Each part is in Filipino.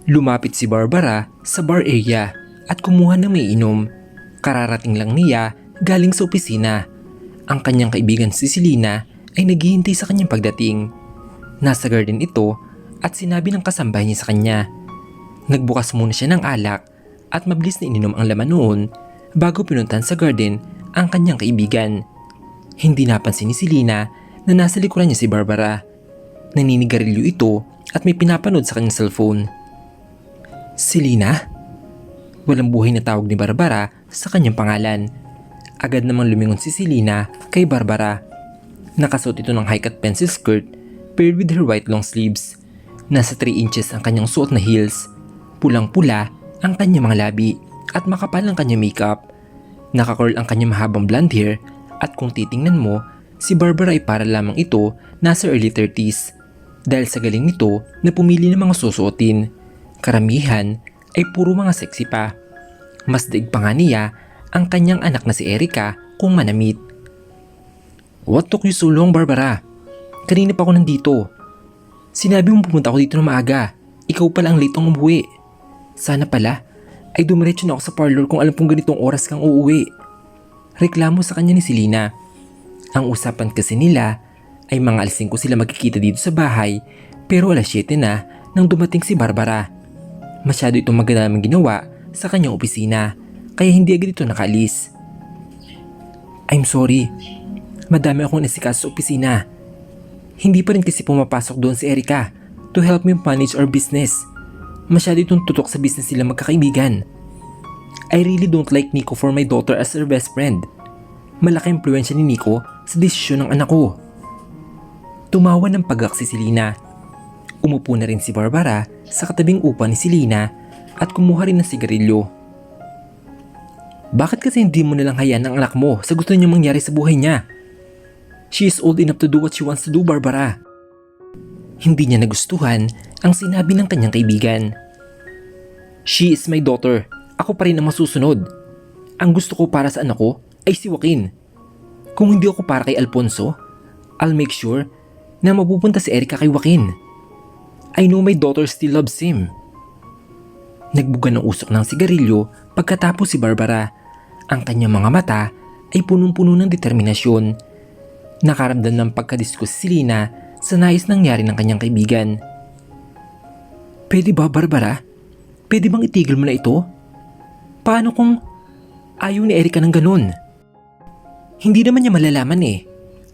Lumapit si Barbara sa bar area at kumuha ng may inom. Kararating lang niya galing sa opisina. Ang kanyang kaibigan si Selena ay naghihintay sa kanyang pagdating. Nasa garden ito at sinabi ng kasambahay niya sa kanya. Nagbukas muna siya ng alak at mabilis na ininom ang laman noon bago pinuntahan sa garden ang kanyang kaibigan. Hindi napansin ni Selena na nasa likuran niya si Barbara. Naninigarilyo ito at may pinapanood sa kanyang cellphone. Selena? Walang buhay na tawag ni Barbara sa kanyang pangalan. Agad namang lumingon si Selena kay Barbara. Nakasuot ito ng high-cut pencil skirt paired with her white long sleeves. Nasa 3 inches ang kanyang suot na heels. Pulang-pula ang kanyang mga labi at makapal ang kanyang makeup. Nakakurl ang kanyang mahabang blonde hair at kung titingnan mo, si Barbara ay para lamang ito nasa early 30s. Dahil sa galing nito na pumili ng mga susuotin. Karamihan ay puro mga sexy pa. Mas daig pa nga niya ang kanyang anak na si Erica kung manamit. What took you so long, Barbara? Kanina pa ako nandito. Sinabi mong pumunta ako dito na maaga. Ikaw pala ang late ang umuwi. Sana pala ay dumiretso na ako sa parlor kung alam kong ganitong oras kang uuwi. Reklamo sa kanya ni Selena. Ang usapan kasi nila ay mga alas 5 sila magkikita dito sa bahay pero alas 7 na nang dumating si Barbara. Masyado itong magandang ginawa sa kanyang opisina kaya hindi agad ito nakaalis. I'm sorry. Madami akong nasikaso sa opisina. Hindi pa rin kasi pumapasok doon si Erica to help me manage our business. Masyado itong tutok sa business sila magkakaibigan. I really don't like Nico for my daughter as her best friend. Malaki impluensya ni Nico sa desisyon ng anak ko. Tumawa ng pagak si Selena. Umupo na rin si Barbara sa katabing upa ni Selena at kumuha rin ng sigarilyo. Bakit kasi hindi mo nalang hayaan ang anak mo sa gusto niya mangyari sa buhay niya? She is old enough to do what she wants to do, Barbara. Hindi niya nagustuhan ang sinabi ng kanyang kaibigan. She is my daughter. Ako pa rin ang masusunod. Ang gusto ko para sa anak ko ay si Joaquin. Kung hindi ako para kay Alfonso, I'll make sure na mapupunta si Erica kay Joaquin. I know my daughter still loves him. Nagbuga ng usok ng sigarilyo pagkatapos si Barbara. Ang kanyang mga mata ay punong-puno ng determinasyon. Nakaramdam ng pagkadiskus si Selena sa nais nangyari ng kanyang kaibigan. Pwede ba, Barbara? Pwede bang itigil mo na ito? Paano kung ayaw ni Erica ng ganun? Hindi naman niya malalaman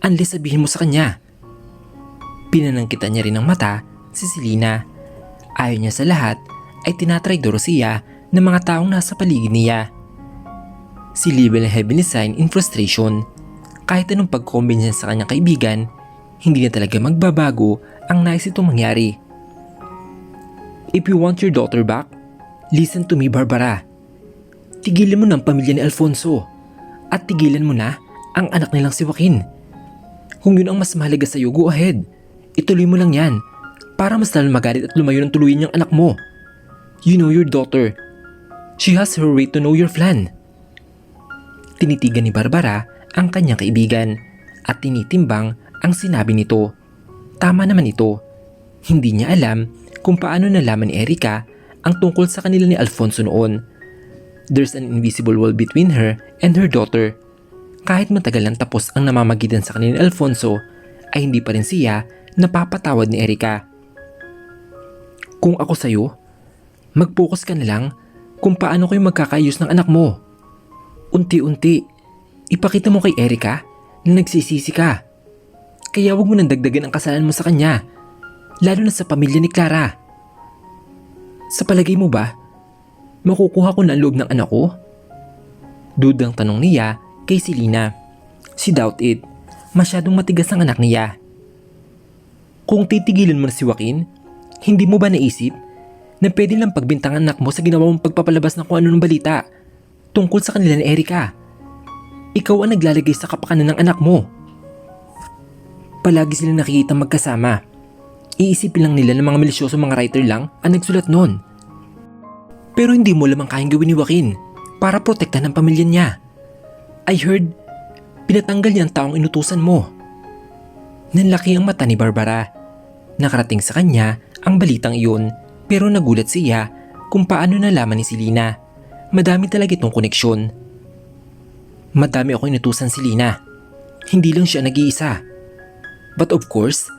unless sabihin mo sa kanya. Pinanangkitan niya rin ng mata si Selena. Ayaw niya sa lahat ay tinatraidoro siya ng mga taong nasa paligid niya. Si Libel na heavily sign in frustration. Kahit anong pag-combine niya sa kanyang kaibigan, hindi na talaga magbabago ang nais itong mangyari. If you want your daughter back, listen to me, Barbara. Tigilan mo ng pamilya ni Alfonso at tigilan mo na ang anak nilang si Joaquin. Kung yun ang mas mahalaga sa'yo, go ahead. Ituloy mo lang yan para mas lalo magalit at lumayo ng tuluyan yung anak mo. You know your daughter. She has her right to know your plan. Tinitigan ni Barbara ang kanyang kaibigan at tinitimbang ang sinabi nito. Tama naman ito. Hindi niya alam kung paano nalaman ni Erica ang tungkol sa kanila ni Alfonso noon. There's an invisible wall between her and her daughter. Kahit matagal nang tapos ang namamagitan sa kanila ni Alfonso, ay hindi pa rin siya napapatawad ni Erica. Kung ako sa'yo, mag-focus ka na lang kung paano kayo magkakaayos ng anak mo. Unti-unti, ipakita mo kay Erica na nagsisisi ka. Kaya wag mo nang dagdagan ang kasalanan mo sa kanya, lalo na sa pamilya ni Clara. Sa palagay mo ba, makukuha ko na ang loob ng anak ko? Dudang tanong niya kay Selena. She doubt it. Masyadong matigas ang anak niya. Kung titigilan mo na si Joaquin, hindi mo ba naisip na pwede lang pagbintangan anak mo sa ginawa mong pagpapalabas ng kung ano ng balita tungkol sa kanila ni Erica? Ikaw ang naglalagay sa kapakanan ng anak mo. Palagi silang nakikita magkasama. Iisipin lang nila ng mga malisyoso mga writer lang ang nagsulat nun. Pero hindi mo lamang kayang gawin ni Joaquin para protektahan ang pamilya niya. I heard, pinatanggal niya ang taong inutusan mo. Nanlaki ang mata ni Barbara. Nakarating sa kanya ang balitang iyon. Pero nagulat siya kung paano nalaman ni Selena. Madami talaga itong koneksyon. Madami ako inutusan si Lina. Hindi lang siya nag-iisa. But of course,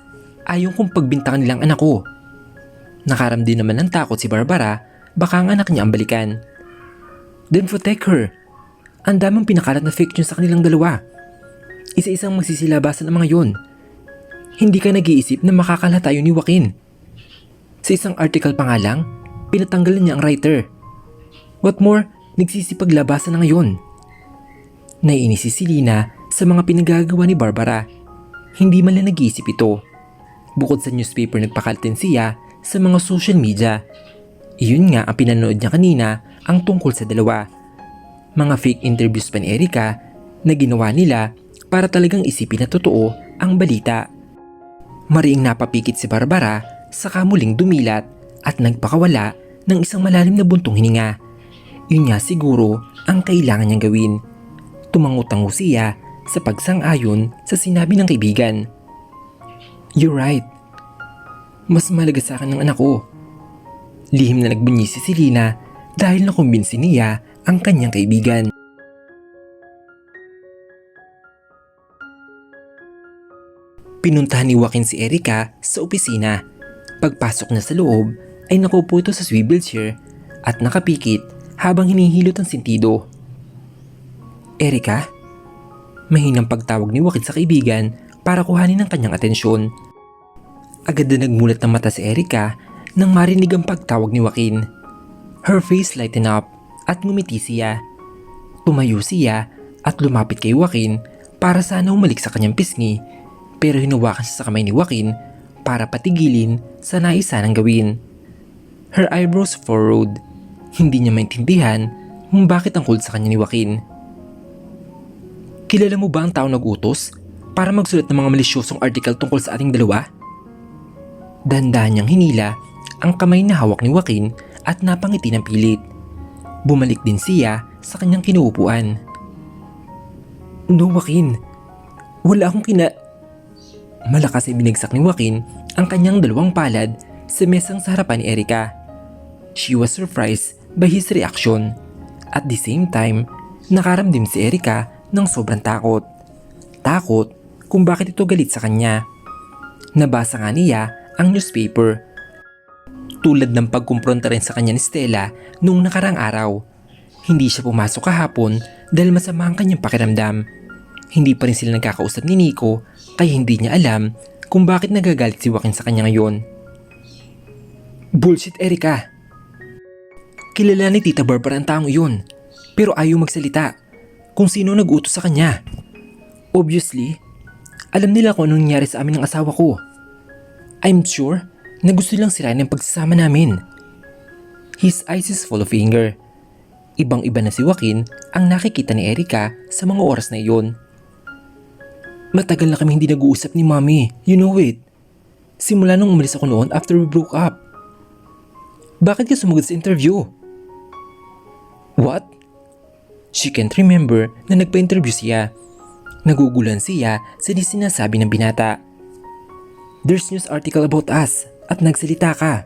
ayaw kong pagbintangan nilang anak ko. Nakaramdam naman ng takot si Barbara, baka ang anak niya ang balikan. Then protect her. Ang daming pinakalat na fake news sa kanilang dalawa. Isa-isang magsisilabasan ang mga yon. Hindi ka nag-iisip na makakalata tayo ni Joaquin. Sa isang article pa nga lang, pinatanggalan niya ang writer. What more, nagsisipaglabasan na ngayon. Naiinis si Selena sa mga pinagagawa ni Barbara. Hindi man lang nag-iisip ito. Bukod sa newspaper, nagpakalatin siya sa mga social media. Iyon nga ang pinanood niya kanina, ang tungkol sa dalawa. Mga fake interviews pa ni Erica na ginawa nila para talagang isipin na totoo ang balita. Mariing napapikit si Barbara, saka muling dumilat at nagpakawala ng isang malalim na buntong hininga. Yun nga siguro ang kailangan niyang gawin. Tumangutango siya sa pagsang-ayon sa sinabi ng kaibigan. You're right. Mas mahalaga sa akin ng anak ko. Lihim na nagbunyi si Selena dahil nakumbinsi niya ang kanyang kaibigan. Pinuntahan ni Joaquin si Erica sa opisina. Pagpasok niya sa loob ay nakaupo ito sa swivel chair at nakapikit habang hinihilot ang sentido. Erica? Mahinang pagtawag ni Joaquin sa kaibigan para kuhanin ang kanyang atensyon. Agad na nagmulat ng mata si Erica nang marinig ang pagtawag ni Joaquin. Her face lightened up at ngumiti siya. Tumayo siya at lumapit kay Joaquin para sana umalik sa kanyang pisngi, pero hinawakan siya sa kamay ni Joaquin para patigilin sa naisa ng gawin. Her eyebrows furrowed. Hindi niya maintindihan kung bakit ang cold sa kanya ni Joaquin. Kilala mo ba ang tao nag-utos para magsulat ng mga malisyosong article tungkol sa ating dalawa? Dahan-dahan niyang hinila ang kamay na hawak ni Joaquin at napangiti ng pilit. Bumalik din siya sa kanyang kinuupuan. No, Joaquin. Wala akong Malakas ay binigsak ni Joaquin ang kanyang dalawang palad sa mesang sa harapan ni Erica. She was surprised by his reaction. At the same time, nakaramdam si Erica ng sobrang takot. Takot kung bakit ito galit sa kanya. Nabasa nga niya ang newspaper. Tulad ng pagkumpronta rin sa kanya ni Stella noong nakarang araw. Hindi siya pumasok kahapon dahil masama ang kanyang pakiramdam. Hindi pa rin sila nagkakausap ni Nico kaya hindi niya alam kung bakit nagagalit si Joaquin sa kanya ngayon. Bullshit, Erica. Kilala ni Tita Barbara ang taong iyon, pero ayaw magsalita kung sino nag-utos sa kanya. Obviously, alam nila kung anong nangyari sa amin ng asawa ko. I'm sure na gusto lang sirain ang pagsasama namin. His eyes is full of anger. Ibang-iba na si Joaquin ang nakikita ni Erica sa mga oras na iyon. Matagal na kami hindi nag-uusap ni Mommy, you know it. Simula nung umalis ako noon after we broke up. Bakit ka sumagot sa interview? What? She can't remember na nagpa-interview siya. Nagugulan siya sa di sinasabi ng binata. There's news article about us at nagsalita ka.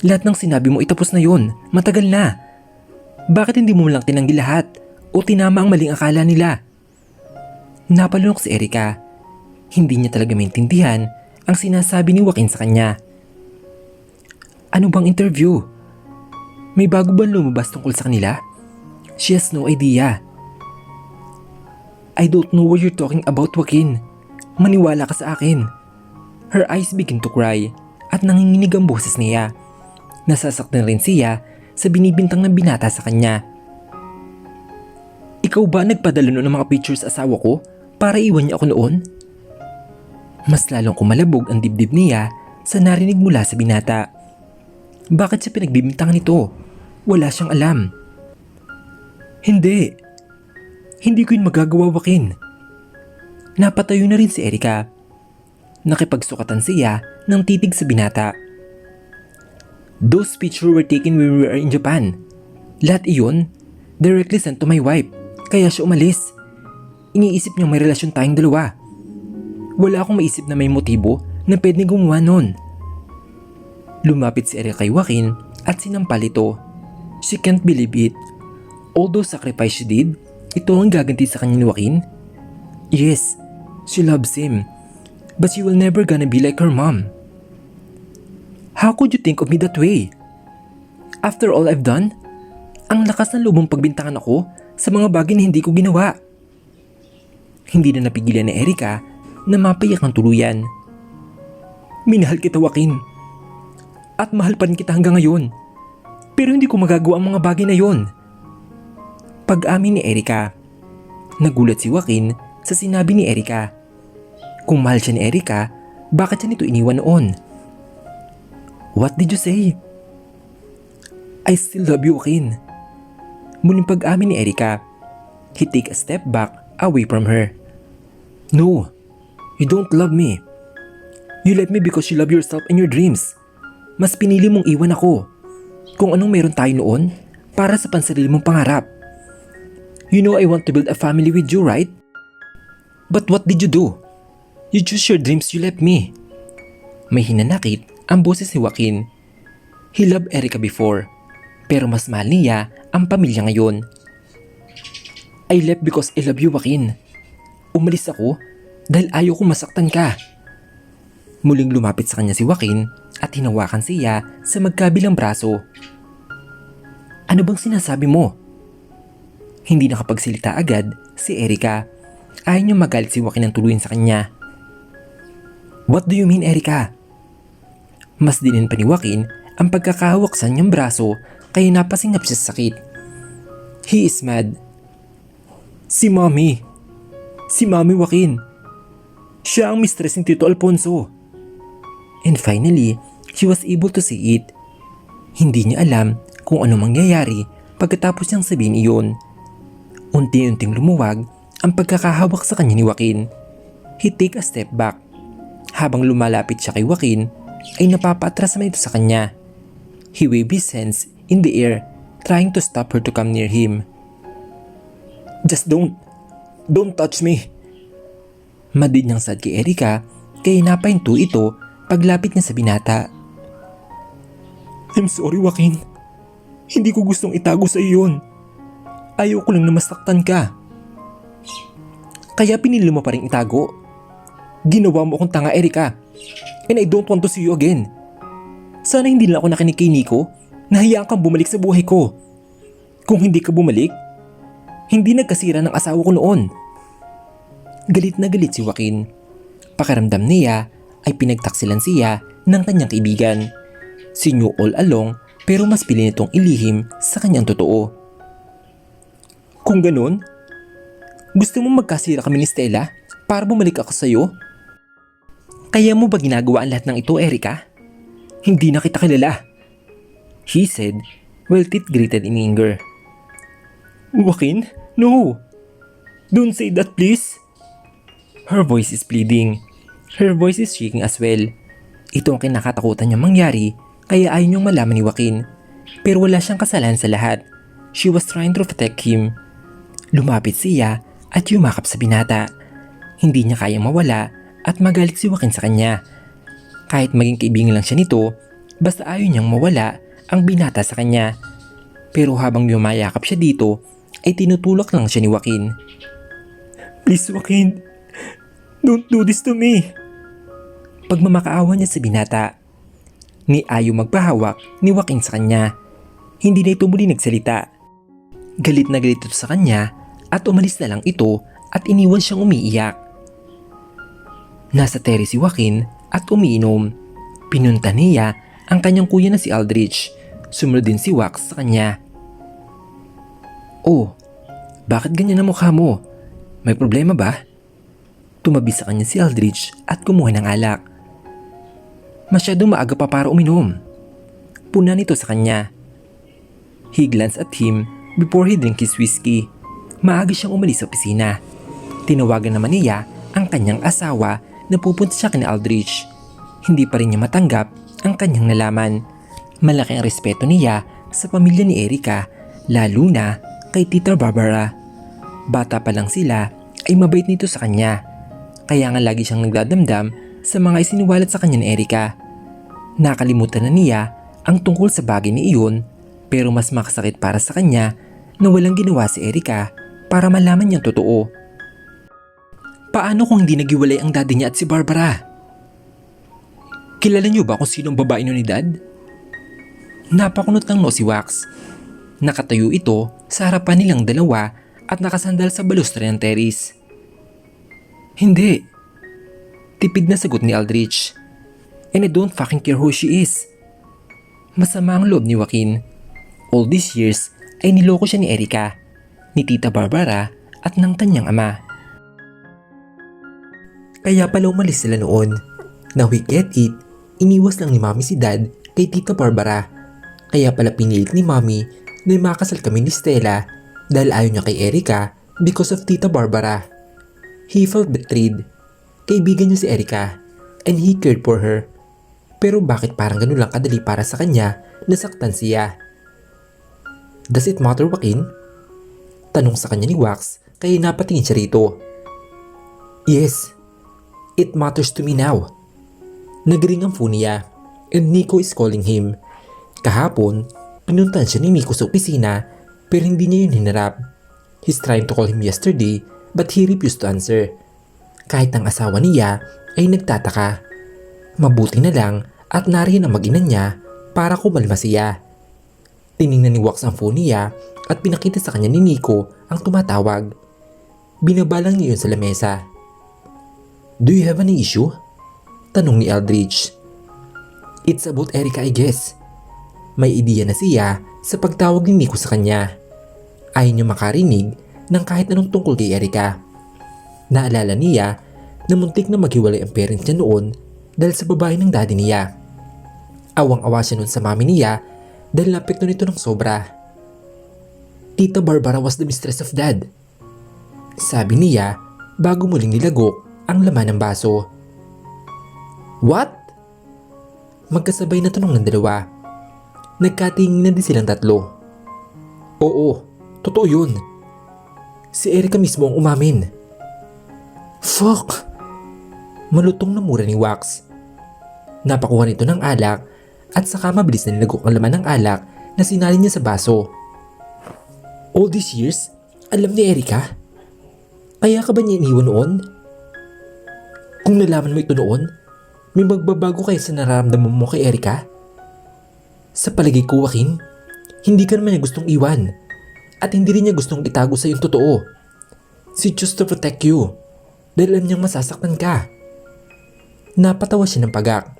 Lahat ng sinabi mo itapos na yun, matagal na. Bakit hindi mo lang tinanggi lahat o tinama ang maling akala nila? Napalunok si Erica. Hindi niya talaga maintindihan ang sinasabi ni Joaquin sa kanya. Ano bang interview? May bago ba lumabas tungkol sa kanila? She has no idea. I don't know what you're talking about, Joaquin. Maniwala ka sa akin. Her eyes begin to cry at nanginginig ang boses niya. Nasasaktan rin siya sa binibintang ng binata sa kanya. Ikaw ba nagpadala noon ng mga pictures sa asawa ko para iwan niya ako noon? Mas lalong kumalabog ang dibdib niya sa narinig mula sa binata. Bakit siya pinagbibintangan nito? Wala siyang alam. Hindi. Hindi ko yun magagawa, Joaquin. Napatayo na rin si Erica. Nakipagsukatan siya ng titig sa binata. Those pictures were taken when we were in Japan. Lahat iyon, directly sent to my wife. Kaya siya umalis. Iniisip niyang may relasyon tayong dalawa. Wala akong maisip na may motibo na pwedeng gumawa nun. Lumapit si Erica kay Joaquin at sinampal ito. She can't believe it. Although sacrifice she did, ito ang gaganti sa kanya ni Joaquin. Yes, she loves him, but she will never gonna be like her mom. How could you think of me that way? After all I've done, ang lakas ng loob mong pagbintangan ako sa mga bagay na hindi ko ginawa. Hindi na napigilan ni Erica na mapayak ng tuluyan. Minahal kita, Joaquin. At mahal pa rin kita hanggang ngayon. Pero hindi ko magagawa ang mga bagay na yon. Pag-amin ni Erica, nagulat si Joaquin sa sinabi ni Erica. Kung mahal siya ni Erica, bakit siya nito iniwan noon? What did you say? I still love you, Joaquin. Muling pag-amin ni Erica. He take a step back away from her. No, you don't love me. You left me because you love yourself and your dreams. Mas pinili mong iwan ako kung anong meron tayo noon para sa pansarili mong pangarap. You know I want to build a family with you, right? But what did you do? You choose your dreams, you left me. May hinanakit ang boses ni Joaquin. He loved Erica before, pero mas mahal niya ang pamilya ngayon. I left because I love you, Joaquin. Umalis ako dahil ayaw kong masaktan ka. Muling lumapit sa kanya si Joaquin at hinawakan siya sa magkabilang braso. Ano bang sinasabi mo? Hindi nakapagsalita agad si Erica. Ayaw niyang magalit si Joaquin ng tuluyan sa kanya. What do you mean, Erica? Mas dinin pa ni Joaquin ang pagkakahawak sa kanyang braso kaya napasingap siya sa sakit. He is mad. Si Mommy, Joaquin. Siya ang mistress ni Tito Alfonso. And finally, she was able to see it. Hindi niya alam kung ano mangyayari pagkatapos niyang sabihin iyon. Unti-unting lumuwag ang pagkakahawak sa kanya ni Joaquin. He take a step back. Habang lumalapit siya kay Joaquin, ay napapaatras naman ito sa kanya. He waved his hands in the air, trying to stop her to come near him. Just don't touch me. Madid niyang sad kay Erica, kaya napahinto ito paglapit niya sa binata. I'm sorry, Joaquin. Hindi ko gustong itago sa iyo yun. Ayaw ko lang na masaktan ka. Kaya pinili mo pa rin itago. Ginawa mo akong tanga, Erica. And I don't want to see you again. Sana hindi lang ako nakinig kay Nico. Nahiyaan kang bumalik sa buhay ko. Kung hindi ka bumalik, hindi nagkasira ng asawa ko noon. Galit na galit si Joaquin. Pakiramdam niya ay pinagtaksilan siya ng kanyang kaibigan. Si knew all along pero mas pili nitong ilihim sa kanyang totoo. Kung ganun, gusto mo magkasira kami ni Stella para bumalik ako sa'yo? Kaya mo ba ginagawa ang lahat ng ito, Erica? Hindi na kita kilala. He said, while teeth gritted in anger. Joaquin, no! Don't say that, please! Her voice is pleading. Her voice is shaking as well. Ito ang kinakatakutan niyang mangyari, kaya ayaw niyang malaman ni Joaquin. Pero wala siyang kasalanan sa lahat. She was trying to protect him. Lumapit siya at yumakap sa binata. Hindi niya kayang mawala at magalit si Joaquin sa kanya. Kahit maging kaibigan lang siya nito, basta ayaw niyang mawala ang binata sa kanya. Pero habang yumayakap siya dito, ay tinutulak lang siya ni Joaquin. Please, Joaquin, don't do this to me. Pagmamakaawa niya sa binata, ni ayaw magpahawak ni Joaquin sa kanya. Hindi na ito muli nagsalita. Galit na galit ito sa kanya at umalis na lang ito at iniwan siyang umiiyak. Nasa terrace si Joaquin at umiinom. Pinunta niya ang kanyang kuya na si Aldrich. Sumunod din si Wax sa kanya. Oh, bakit ganyan ang mukha mo? May problema ba? Tumabi sa kanya si Aldrich at kumuha ng alak. Masyadong maaga pa para uminom. Puna nito sa kanya. He glanced at him before he drank his whiskey. Maaga siyang umalis sa opisina. Tinawagan naman niya ang kanyang asawa na pupunta siya kina Aldrich. Hindi pa rin niya matanggap ang kanyang nalaman. Malaki ang respeto niya sa pamilya ni Erica, lalo na kay Tita Barbara. Bata pa lang sila ay mabait nito sa kanya. Kaya nga lagi siyang nagdadamdam sa mga isiniwalat sa kanya ni Erica. Nakalimutan na niya ang tungkol sa bagay na iyon, pero mas makasakit para sa kanya na walang ginawa si Erica para malaman niyang totoo. Paano kung hindi naghiwalay ang daddy niya at si Barbara? Kilala niyo ba kung sino ang babae nun ni Dad? Napakunot ng noo si Wax. Nakatayo ito sa harapan nilang dalawa at nakasandal sa balustre ng terrace. Hindi. Tipid na sagot ni Aldrich. And I don't fucking care who she is. Masama ang loob ni Joaquin. All these years ay niloko siya ni Erica, ni Tita Barbara at ng kanyang ama. Kaya pala umalis sila noon. Na we get it, iniwas lang ni Mami si Dad kay Tita Barbara. Kaya pala pinilit ni Mami na makasal kami ni Stella dahil ayaw niya kay Erica because of Tita Barbara. He felt betrayed. Kaibigan niya si Erica and he cared for her. Pero bakit parang ganun lang kadali para sa kanya nasaktan siya? Does it matter, Joaquin? Tanong sa kanya ni Wax kaya napatingin siya rito. Yes, it matters to me now. Nagring ang phone niya and Nico is calling him. Kahapon, pinuntahan siya ni Nico sa opisina pero hindi niya yun hinarap. He's trying to call him yesterday but he refused to answer. Kahit ang asawa niya ay nagtataka. Mabuti na lang at nariyan ang mag-ina niya para kumalma siya. Tiningnan ni Wax ang phone niya at pinakita sa kanya ni Nico ang tumatawag. Binabalang niya yun sa lamesa. Do you have any issue? Tanong ni Aldrich. It's about Erica, I guess. May ideya na siya sa pagtawag ni Nico sa kanya. Ayaw niya makarinig ng kahit anong tungkol kay Erica. Naalala niya na muntik na maghiwalay ang parents niya noon dahil sa babae ng daddy niya. Awang-awa siya noon sa mami niya dahil napekto nito ng sobra. Tita Barbara was the mistress of Dad. Sabi niya bago muling nilagok ang laman ng baso. What? Magkasabay na tanong ng dalawa. Nagkatingin na din silang tatlo. Oo, totoo yun. Si Erica mismo ang umamin. Fuck! Malutong na mura ni Wax. Napakuha nito ng alak at saka mabilis na nilagok ang laman ng alak na sinalin niya sa baso. All these years, alam ni Erica? Kaya ka ba niya iniwan noon? Kung nalaman mo ito noon, may magbabago kayo sa nararamdaman mo kay Erica? Sa palagay ko, Joaquin, hindi ka naman niya gustong iwan at hindi rin niya gustong itago sa yung totoo. She chose to protect you dahil alam niyang masasaktan ka. Napatawa siya ng pagak.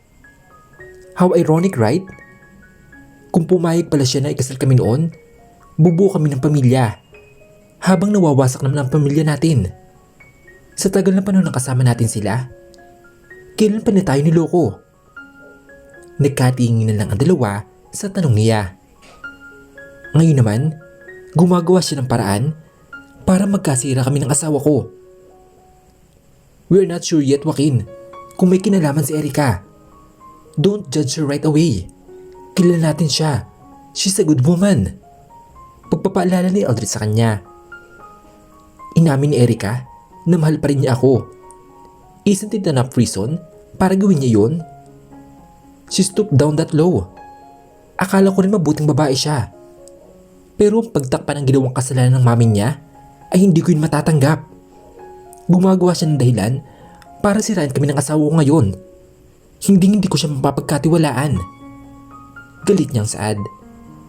How ironic, right? Kung pumayag pala siya na ikasal kami noon, bubuo kami ng pamilya habang nawawasak naman ang pamilya natin. Sa tagal na panahon na kasama natin sila, kailan pa na tayo niloko? Nagkatingin na lang ang dalawa sa tanong niya. Ngayon naman, gumagawa siya ng paraan para magkasira kami ng asawa ko. We're not sure yet, Joaquin, kung may kinalaman si Erica. Don't judge her right away. Kilala natin siya. She's a good woman. Pagpapaalala ni Aldrich sa kanya. Inamin ni Erica na mahal pa rin niya ako. Isn't it enough reason para gawin niya yun? She stooped down that low. Akala ko rin mabuting babae siya. Pero ang pagtakpan ng ginawang kasalanan ng mami niya ay hindi ko yun matatanggap. Gumagawa siya ng dahilan para sirain kami ng asawa ko ngayon. Hindi ko siya mapapagkatiwalaan. Galit niyang saad.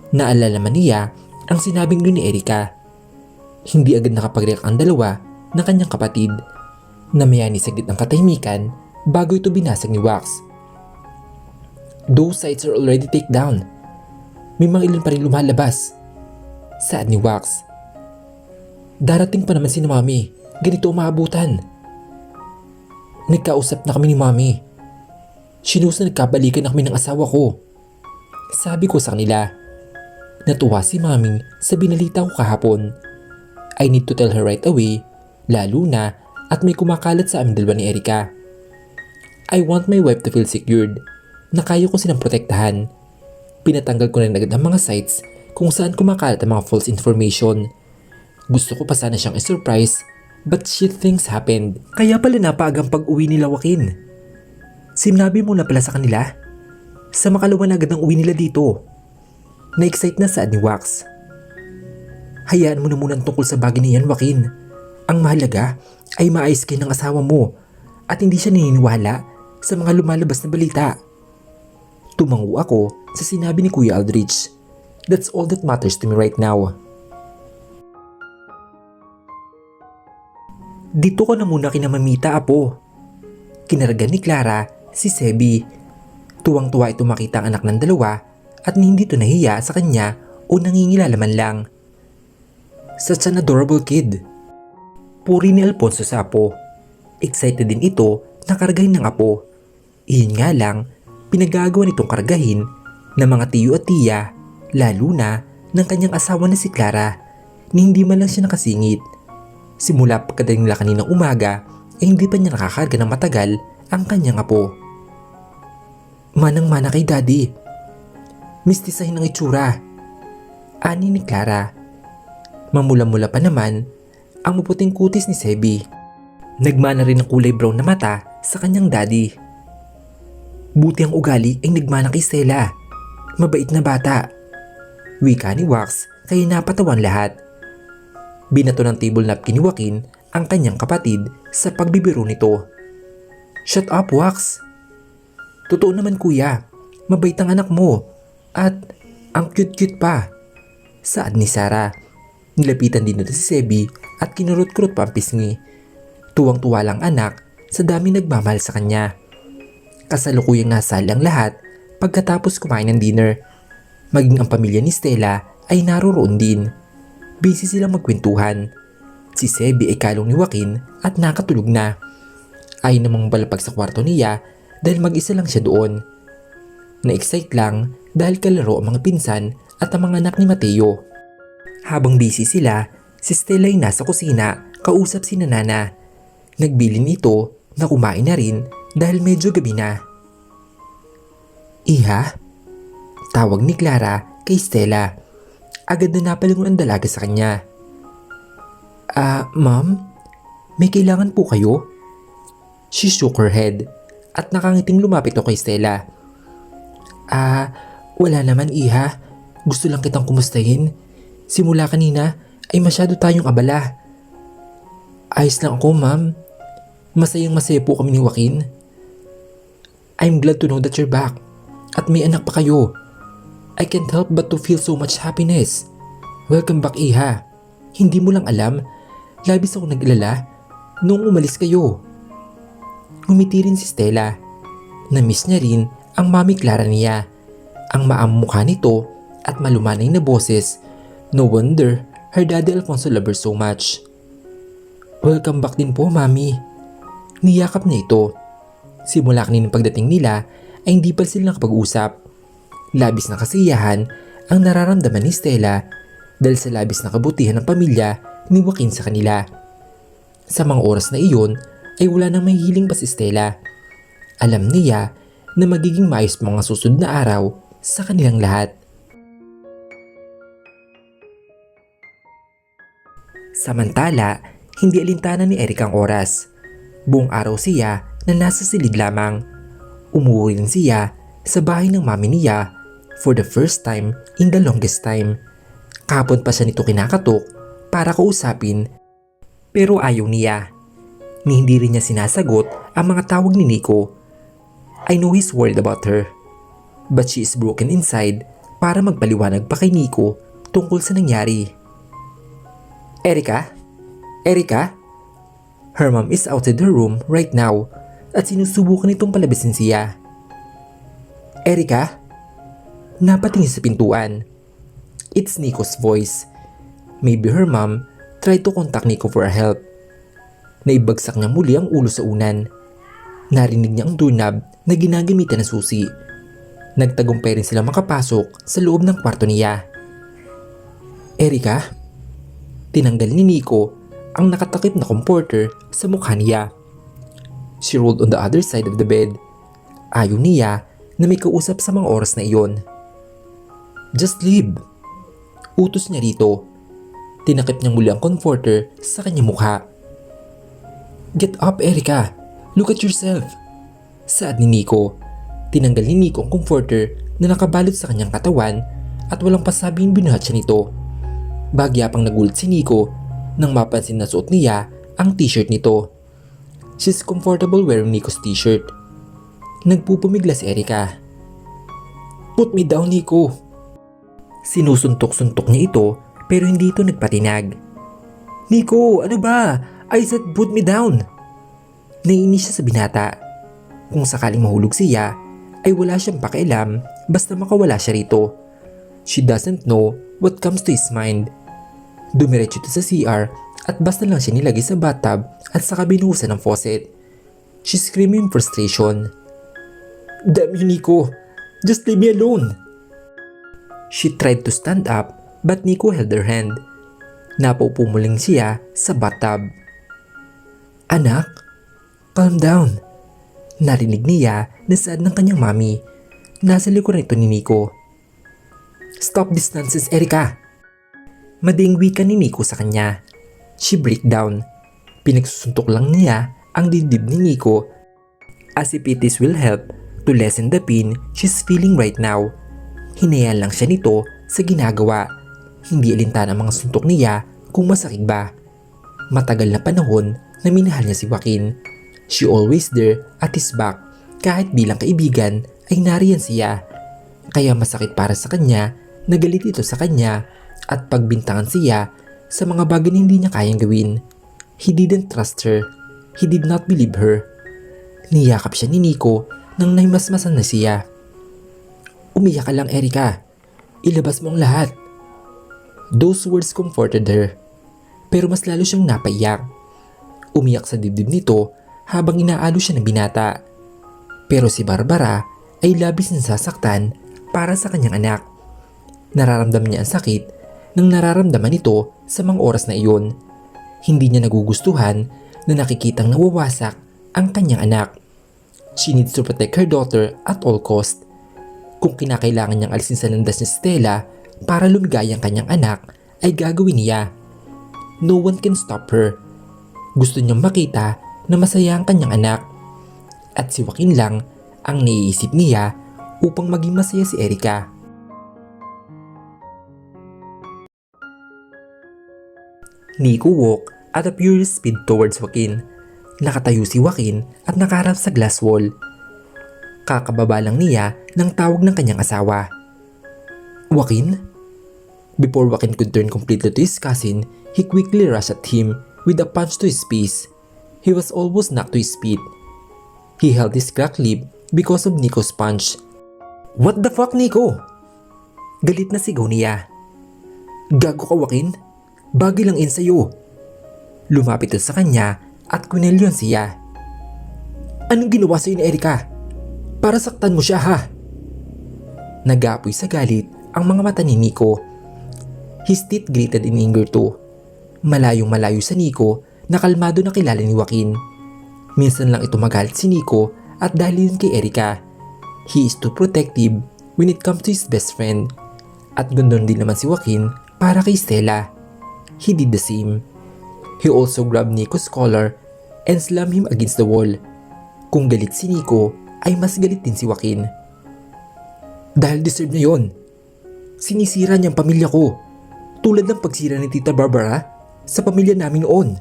Naalala man niya ang sinabing yun ni Erica. Hindi agad nakapag-react ang dalawa ng kanyang kapatid. Namayani saglit ng katahimikan bago ito binasag ni Wax. Those sites are already take down. May mga ilan pa rin lumalabas. Saad ni Wax. Darating pa naman si Mami. Ganito umaabutan. Nagkausap na kami ni Mami. Sinus na nagkabalikan na kami ng asawa ko. Sabi ko sa kanila. Natuwa si Mami sa binalita ko kahapon. I need to tell her right away, lalo na at may kumakalat sa amin dalawa ni Erica. I want my wife to feel secured na kaya ko silang protektahan. Pinatanggal ko na agad ang mga sites kung saan kumakalat ang mga false information. Gusto ko pa sana siyang i-surprise but shit things happened. Kaya pala napaagang pag-uwi nila, Joaquin. Sinabi mo na pala sa kanila? Sa makalawa na agad ang uwi nila dito. Na-excite na saad ni Wax. Hayaan mo na muna ang tungkol sa bagay na yan, Joaquin. Ang mahalaga ay maayos kayo ng asawa mo at hindi siya naniniwala sa mga lumalabas na balita. Tumango ako sa sinabi ni Kuya Aldrich. That's all that matters to me right now. Dito ko na muna kina Mamita, apo. Kinaragan ni Clara si Sebi. Tuwang-tuwa ito makita ang anak ng dalawa at hindi ito nahiya sa kanya o nangingilala man lang. Such an adorable kid. Puri ni Alfonso sa apo. Excited din ito na kargahin ng apo. Iyon nga lang, pinagagawa nitong kargahin ng mga tiyo at tiya, lalo na ng kanyang asawa na si Clara, ni hindi man lang siya nakasingit. Simula pagkadating nila kaninang umaga ay hindi pa niya nakakarga ng matagal ang kanyang apo. Manang-mana kay Daddy. Mistisahin ang itsura. Ani ni Clara. Mamula-mula pa naman ang maputing kutis ni Sebi. Nagmana rin ang kulay brown na mata sa kanyang daddy. Buti ang ugali ay nagmana kay Stella. Mabait na bata. Wika ni Wax kaya napatawan lahat. Binato ng table napkin ni Joaquin ang kanyang kapatid sa pagbibiro nito. Shut up, Wax. Totoo naman kuya, mabait ang anak mo at ang cute-cute pa. Saad ni Sarah. Nilapitan din nito si Sebi at kinurot-kurot pa ang pisngi. Tuwang-tuwa lang anak sa dami nagmamahal sa kanya. Kasalukuyang nasali ang lahat pagkatapos kumain ng dinner. Maging ang pamilya ni Stella ay naroroon din. Busy silang magkwentuhan. Si Sebi ay kalong ni Joaquin at nakatulog na. Ay namang balapag sa kwarto niya dahil mag-isa lang siya doon. Na-excite lang dahil kalaro ang mga pinsan at ang mga anak ni Mateo. Habang busy sila, si Stella ay nasa kusina kausap si Nana. Nagbilin ito na kumain na rin dahil medyo gabi na. Iha? Tawag ni Clara kay Stella. Agad na napalingon ang dalaga sa kanya. Ma'am? May kailangan po kayo? She shook her head at nakangiting lumapit ako kay Stella. Wala naman iha. Gusto lang kitang kumustahin. Simula kanina ay masyado tayong abala. Ayos lang ako, ma'am. Masayang masaya po kami ni Joaquin. I'm glad to know that you're back. At may anak pa kayo. I can't help but to feel so much happiness. Welcome back, iha. Hindi mo lang alam, labis ako nag-alala noong umalis kayo. Ngumiti rin si Stella. Na-miss niya rin ang mami Clara niya. Ang maamong mukha nito at malumanay na boses. No wonder her daddy Alfonso loved her so much. Welcome back din po, mami. Niyakap niya ito. Simula kaninang pagdating nila ay hindi pa sila nakapag-usap. Labis na kasiyahan ang nararamdaman ni Stella dahil sa labis na kabutihan ng pamilya ni Joaquin sa kanila. Sa mga oras na iyon ay wala nang mahihiling pa si Stella. Alam niya na magiging maayos mga susunod na araw sa kanilang lahat. Samantala, hindi alintana ni Eric ang oras. Buong araw siya na nasa silid lamang. Umuwi rin siya sa bahay ng mami niya for the first time in the longest time. Kahapon pa siya nito kinakatok para kausapin pero ayaw niya. Ni hindi rin niya sinasagot ang mga tawag ni Nico. I know he's worried about her, but she is broken inside para magpaliwanag pa kay Nico tungkol sa nangyari. Erica? Erica? Her mom is outside her room right now at sinusubukan itong palabasin siya. Erica? Napatingin sa pintuan. It's Nico's voice. Maybe her mom tried to contact Nico for help. Naibagsak niya muli ang ulo sa unan. Narinig niya ang doorknob na ginagamitan ng susi. Nagtagumpay rin sila makapasok sa loob ng kwarto niya. Erica? Tinanggal ni Nico ang nakatakip na comforter sa mukha niya. She rolled on the other side of the bed. Ayaw niya na may kausap sa mga oras na iyon. Just leave. Utos niya rito. Tinakip niya muli ang comforter sa kanyang mukha. Get up, Erica. Look at yourself. Saad ni Nico. Tinanggal ni Nico ang comforter na nakabalot sa kanyang katawan at walang pasabing binuhat siya nito. Bagya pang nagulat si Nico nang mapansin na suot niya ang t-shirt nito. She's comfortable wearing Nico's t-shirt. Nagpupumigla si Erica. "Put me down, Nico." Sinusuntok-suntok niya ito pero hindi ito nagpatinag. "Nico, ano ba? I said put me down." Naiinis siya sa binata. Kung sakaling mahulog siya, ay wala siyang pakialam basta makawala siya rito. She doesn't know what comes to his mind. Dumiretso ito sa CR at basta lang siya nilagay sa bathtub at saka binuhusan ng faucet. She screamed in frustration. "Damn you, Nico! Just leave me alone!" She tried to stand up but Nico held her hand. Napupumuling siya sa bathtub. "Anak, calm down." Narinig niya na sad ng kanyang mami. Nasa likuran ito ni Nico. "Stop this nonsense, Erica." Mading wika ni Nico sa kanya. She break down. Pinagsusuntok lang niya ang dibdib ni Nico as if it will help to lessen the pain she's feeling right now. Hinayaan lang siya nito sa ginagawa. Hindi alintana ang mga suntok niya kung masakit ba. Matagal na panahon na minahal niya si Joaquin. She always there at his back. Kahit bilang kaibigan ay nariyan siya. Kaya masakit para sa kanya na galit ito sa kanya at pagbintangan siya sa mga bagay na hindi niya kayang gawin. He didn't trust her. He did not believe her. Niyakap siya ni Nico nang nahimasmasan na siya. "Umiyak ka lang, Erica. Ilabas mo ang lahat." Those words comforted her. Pero mas lalo siyang napaiyak. Umiyak sa dibdib nito habang inaalo siya ng binata. Pero si Barbara ay labis na sasaktan para sa kanyang anak. Nararamdaman niya ang sakit nang nararamdaman ito sa mga oras na iyon. Hindi niya nagugustuhan na nakikitang nawawasak ang kanyang anak. She needs to protect her daughter at all cost. Kung kinakailangan niyang alisin sa landas ni Stella para lumigay ang kanyang anak, ay gagawin niya. No one can stop her. Gusto niyang makita na masaya ang kanyang anak. At si Joaquin lang ang naiisip niya upang maging masaya si Erica. Nico walked at a furious speed towards Joaquin. Nakatayo si Joaquin at nakaharap sa glass wall. Kakababa lang niya ng tawag ng kanyang asawa. "Joaquin?" Before Joaquin could turn completely to his cousin, he quickly rushed at him with a punch to his face. He was almost knocked to his feet. He held his cracked lip because of Nico's punch. "What the fuck, Nico?" Galit na sigaw niya. "Gago ka, Joaquin. Bagay lang in sa'yo." Lumapit ito sa kanya at kunelyon siya. "Anong ginawa sa'yo ni Erica? Para saktan mo siya, ha?" Nag-aapoy sa galit ang mga mata ni Nico. His teeth gritted in anger too. Malayong malayo sa Nico na kalmado na kilala ni Joaquin. Minsan lang ito magalit si Nico at dahil yun kay Erica. He is too protective when it comes to his best friend. At gandun din naman si Joaquin para kay Stella. He did the same. He also grabbed Nico's collar and slammed him against the wall. Kung galit si Nico, ay mas galit din si Joaquin. Dahil deserve niya yon. Sinisira niyang pamilya ko. Tulad ng pagsira ni Tita Barbara sa pamilya namin noon.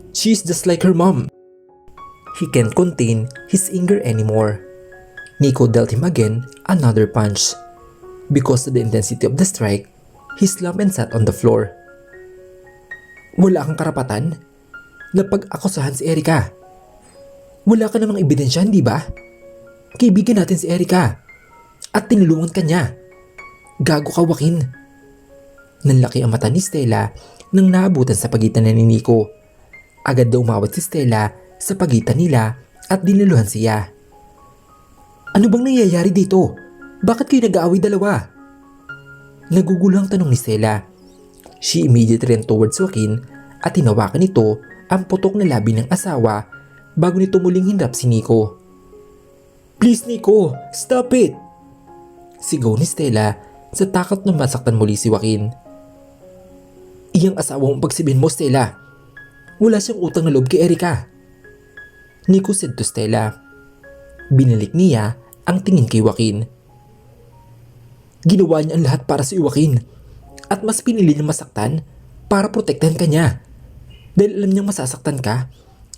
She's just like her mom. He can't contain his anger anymore. Nico dealt him again another punch. Because of the intensity of the strike, he slumped and sat on the floor. "Wala kang karapatan na pag-akusahan si Erica. Wala ka namang ebidensya, di ba? Kaibigan natin si Erica at tinulungan ka niya. Gago ka, Joaquin." Nanlaki ang mata ni Stella nang naabutan sa pagitan ni Nico. Agad daw umawat si Stella sa pagitan nila at dinuluhan siya. "Ano bang nangyayari dito? Bakit kayo nag-aaway dalawa?" Nagugulang tanong ni Stella. She immediately ran towards Joaquin at hinawakan nito ang putok na labi ng asawa bago nito muling hinarap si Nico. "Please, Nico, stop it!" Sigaw ni Stella sa takot na masaktan muli si Joaquin. "Iyang asawa mong pagsabihin mo, Stella. Wala siyang utang na loob kay Erica," Nico said to Stella. Binalik niya ang tingin kay Joaquin. Ginawa niya ang lahat para si Joaquin at mas pinili na masaktan para protektahan ka niya. Dahil alam niyang masasaktan ka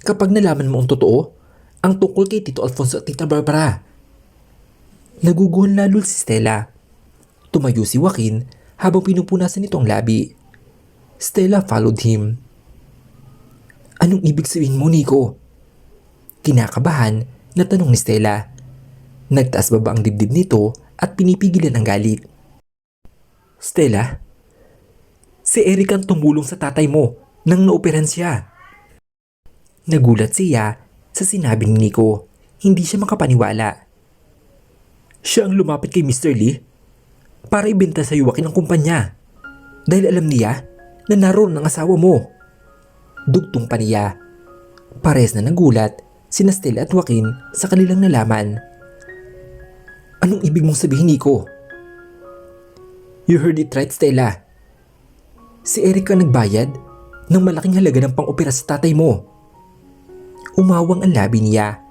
kapag nalaman mo ang totoo, ang tungkol kay Tito Alfonso at Tita Barbara. Naguguhan lalo si Stella. Tumayo si Joaquin habang pinupunasan nito ang labi. Stella followed him. Anong ibig sabihin mo, Nico? Kinakabahan na tanong ni Stella. Nagtaas baba ang dibdib nito at pinipigilan ang galit. Stella, si Eric ang tumulong sa tatay mo nang naoperan siya. Nagulat siya sa sinabi ni Nico. Hindi siya makapaniwala. Siya ang lumapit kay Mr. Lee para ibenta sa Joaquin ang kumpanya dahil alam niya na naroon ang asawa mo. Dugtong pa niya. Pares na nagulat sina Stella at Joaquin sa kanilang nalaman. Anong ibig mong sabihin, Nico? You heard it right, Stella. Si Eric ang nagbayad ng malaking halaga ng pang-opera sa tatay mo. Umawang ang labi niya.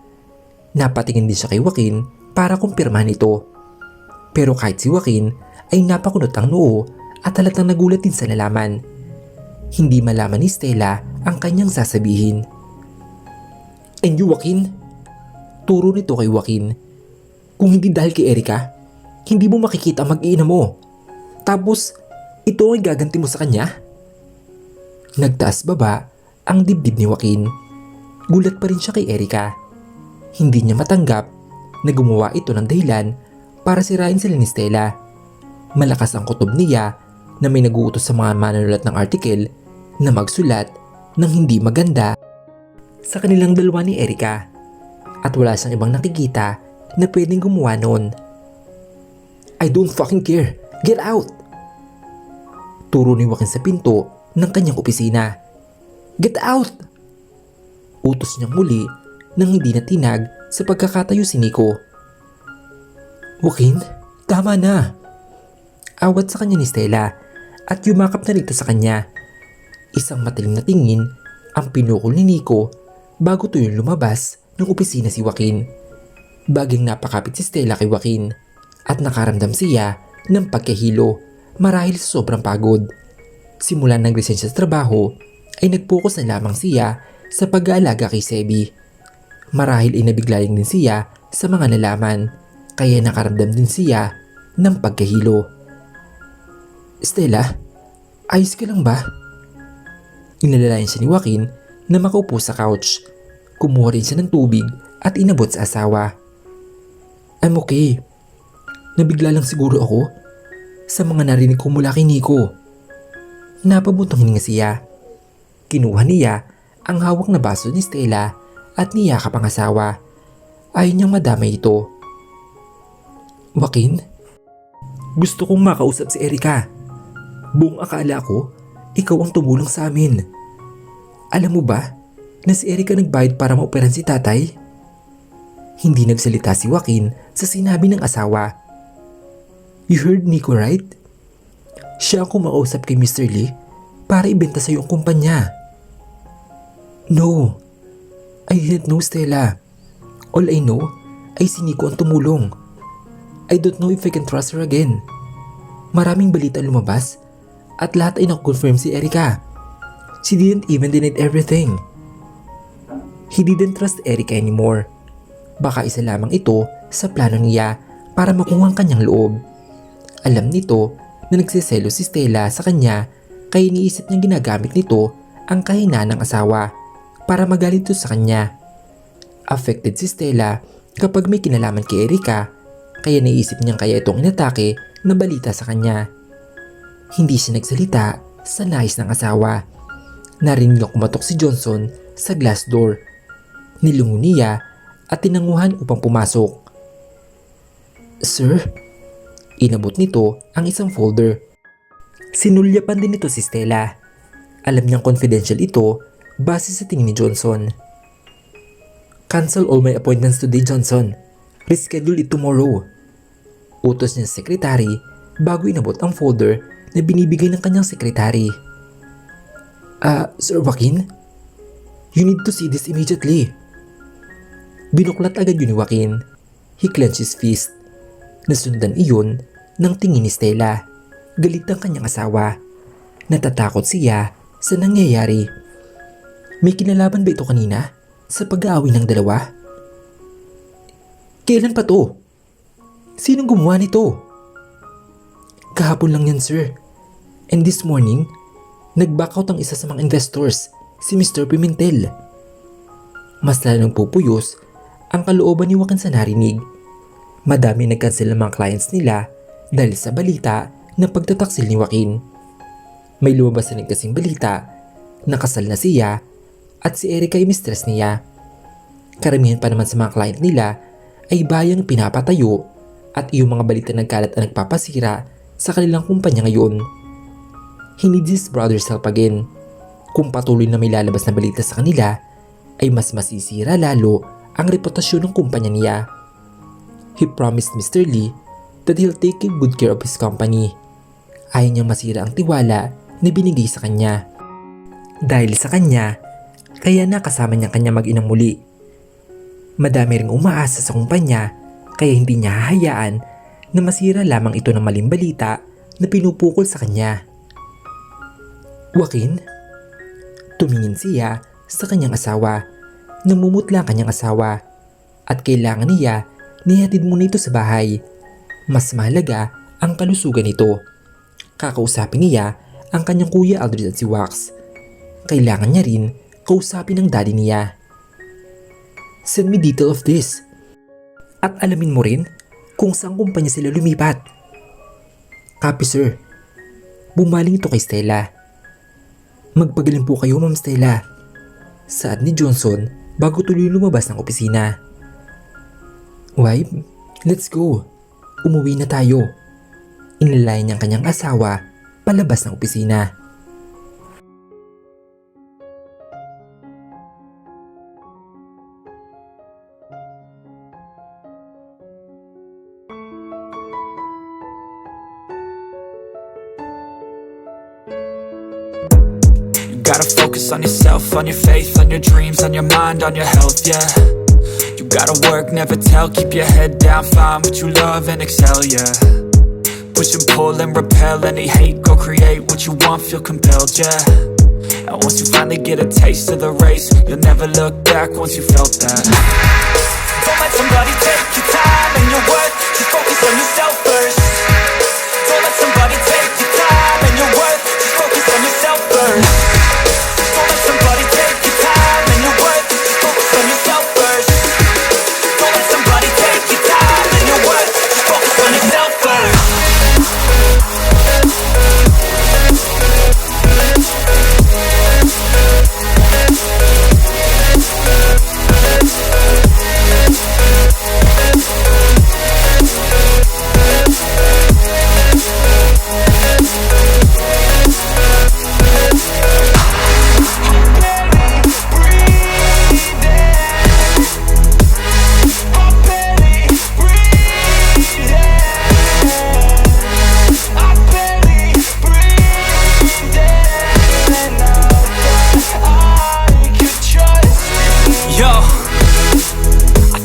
Napatingin din siya kay Joaquin para kumpirmahan ito. Pero kahit si Joaquin ay napakunot ang noo at halatang nagulat din sa nalaman. Hindi malaman ni Stella ang kanyang sasabihin. And you, Joaquin? Turo nito kay Joaquin. Kung hindi dahil kay Erica, hindi mo makikita ang mag-iina mo. Tapos, ito ay gaganti mo sa kanya? Nagtaas baba ang dibdib ni Joaquin. Gulat pa rin siya kay Erica. Hindi niya matanggap na gumawa ito ng dahilan para sirain sila ni Stella. Malakas ang kutob niya na may naguutos sa mga manunulat ng article na magsulat ng hindi maganda sa kanilang dalawa ni Erica. At wala siyang ibang nakikita na pwedeng gumawa noon. I don't fucking care. Get out! Turo ni Joaquin sa pinto ng kanyang opisina. Get out! Utos niyang muli nang hindi natinag sa pagkakatayo si Nico. Joaquin, tama na. Awat sa kanya ni Stella at yumakap na rito sa kanya. Isang matiling na tingin ang pinukol ni Nico bago tuyong lumabas ng opisina si Joaquin. Baging napakapit si Stella kay Joaquin at nakaramdam siya ng pagkahilo marahil sa sobrang pagod. Simula nag-resign siya sa trabaho ay nag-focus na lamang siya sa pag-aalaga kay Sebi. Marahil ay nabiglayang din siya sa mga nalaman kaya nakaramdam din siya ng pagkahilo. Stella, ayos ka lang ba? Inalalayan siya ni Joaquin na makaupo sa couch. Kumuha rin siya ng tubig at inabot sa asawa. I'm okay. Nabigla lang siguro ako sa mga narinig ko mula kay Nico. Napabuntong hininga siya. Kinuha niya ang hawak na baso ni Stella at niyakap ang asawa. Ayaw niyang madamay ito. Joaquin, gusto kong makausap si Erica. Buong akala ko, ikaw ang tumulong sa amin. Alam mo ba na si Erica nagbayad para maoperan si tatay? Hindi nagsalita si Joaquin sa sinabi ng asawa. You heard Nico right? Siya ang kumausap kay Mr. Lee para ibenta sa iyo ang kumpanya. No, I didn't know, Stella. All I know ay si Nico ang tumulong. I don't know if I can trust her again. Maraming balita lumabas at lahat ay nakonfirm si Erica. She didn't even deny everything. He didn't trust Erica anymore. Baka isa lamang ito sa plano niya para makuha ang kanyang loob. Alam nito na nagsiselo si Stella sa kanya kaya iniisip niyang ginagamit nito ang kahinaan ng asawa para magalit ito sa kanya. Affected si Stella kapag may kinalaman kay Erica kaya naisip niyang kaya itong inatake na balita sa kanya. Hindi siya nagsalita sa nais ng asawa. Narinig na kumatok si Johnson sa glass door. Nilungo niya at tinanguhan upang pumasok. Sir? Inabot nito ang isang folder. Sinulyapan din nito si Stella. Alam niyang confidential ito base sa tingin ni Johnson. Cancel all my appointments today, Johnson. Reschedule it tomorrow. Utos niya sa sekretary bago inabot ang folder na binibigay ng kanyang sekretary. Sir Joaquin? You need to see this immediately. Binuklat agad yun ni Joaquin. He clenched his fist. Nasundan iyon ng tingin ni Stella. Galit ang kanyang asawa. Natatakot siya sa nangyayari. May kinalaban ba ito kanina sa pag-aaway ng dalawa? Kailan pa to? Sinong gumawa nito? Kahapon lang yan, sir. And this morning, nag-back out ang isa sa mga investors, si Mr. Pimentel. Mas lalong pupuyos ang kalooban ni Joaquin sa narinig. Madami nag-cancel ang mga clients nila dahil sa balita na pagtataksil ni Joaquin. May lumabas na rin kasing balita na kasal na siya at si Erica ay mistress niya. Karamihan pa naman sa mga client nila ay bayang pinapatayo at iyong mga balita nagkalat ang nagpapasira sa kanilang kumpanya ngayon. He needs his brother's help again. Kung patuloy na may lalabas na balita sa kanila, ay mas masisira lalo ang reputasyon ng kumpanya niya. He promised Mr. Lee that he'll take good care of his company. Ayaw niyang masira ang tiwala na binigay sa kanya. Dahil sa kanya, kaya nakasama niya kanya mag-inang muli. Madami ring umaasa sa kumpanya kaya hindi niya hahayaan na masira lamang ito ng maling balita na pinupukol sa kanya. Joaquin? Tumingin siya sa kanyang asawa. Namumutla ang kanyang asawa at kailangan niya nihatid muna ito sa bahay. Mas mahalaga ang kalusugan nito. Kakausapin niya ang kanyang kuya Aldred at si Wax. Kailangan niya rin kausapin ang daddy niya. Send me detail of this. At alamin mo rin kung saan kumpanya sila lumipat. Copy, sir. Bumaling ito kay Stella. Magpagaling po kayo, Ma'am Stella. Saad ni Johnson bago tuloy lumabas ng opisina. Wife, let's go. Umuwi na tayo. Inilalayan niyang kanyang asawa palabas ng opisina. Gotta focus on yourself, on your faith, on your dreams, on your mind, on your health, yeah. You gotta work, never tell, keep your head down, find what you love and excel, yeah. Push and pull and repel any hate, go create what you want, feel compelled, yeah. And once you finally get a taste of the race, you'll never look back once you felt that. Don't let somebody take your time and your worth, just focus on yourself first. Don't let somebody take your time and your worth, just focus on yourself first. Don't let somebody take your time and your worth, just focus on yourself first. Don't let somebody take your time and your worth, just focus on yourself first.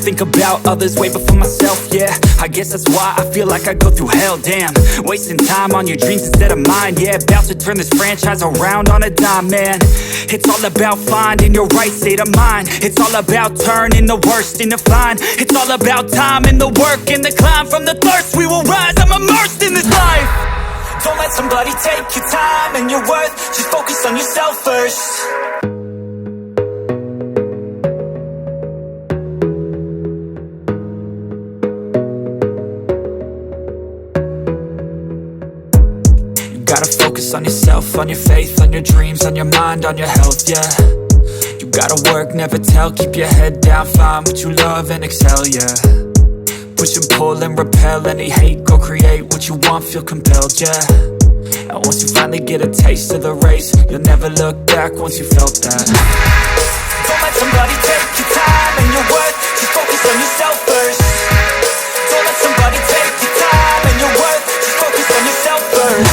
Think about others way before myself, yeah. I guess that's why I feel like I go through hell, damn. Wasting time on your dreams instead of mine, yeah. About to turn this franchise around on a dime, man. It's all about finding your right state of mind. It's all about turning the worst into fine. It's all about time and the work and the climb. From the thirst we will rise, I'm immersed in this life. Don't let somebody take your time and your worth, just focus on yourself first. Gotta focus on yourself, on your faith, on your dreams, on your mind, on your health, yeah. You gotta work, never tell, keep your head down, find what you love and excel, yeah. Push and pull and repel any hate, go create what you want, feel compelled, yeah. And once you finally get a taste of the race, you'll never look back once you felt that. Don't let somebody take your time and your worth, just focus on yourself first. Don't let somebody take your time and your worth, just focus on yourself first.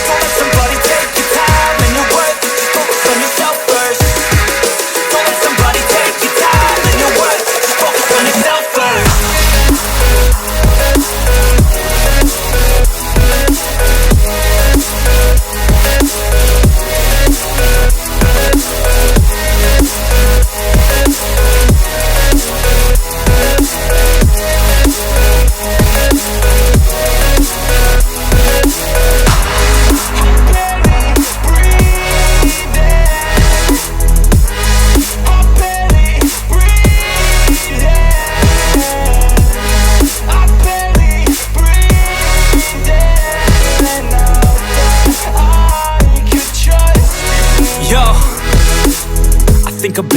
Don't let somebody take your time and your worth, just focus on yourself first. Don't let somebody take your time and your worth, just focus on yourself first.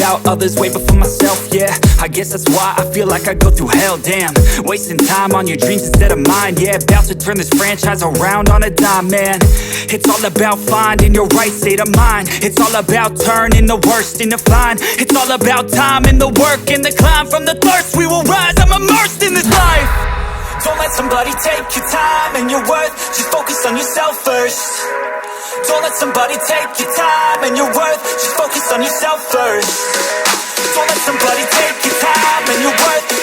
about others way before myself, yeah. I guess that's why I feel like I go through hell, damn. Wasting time on your dreams instead of mine, yeah. About to turn this franchise around on a dime, man. It's all about finding your right state of mind. It's all about turning the worst into fine. It's all about time and the work and the climb. From the thirst we will rise, I'm immersed in this life. Don't let somebody take your time and your worth. Just focus on yourself first. Don't let somebody take your time and your worth. Just focus on yourself first. Don't let somebody take your time and your worth.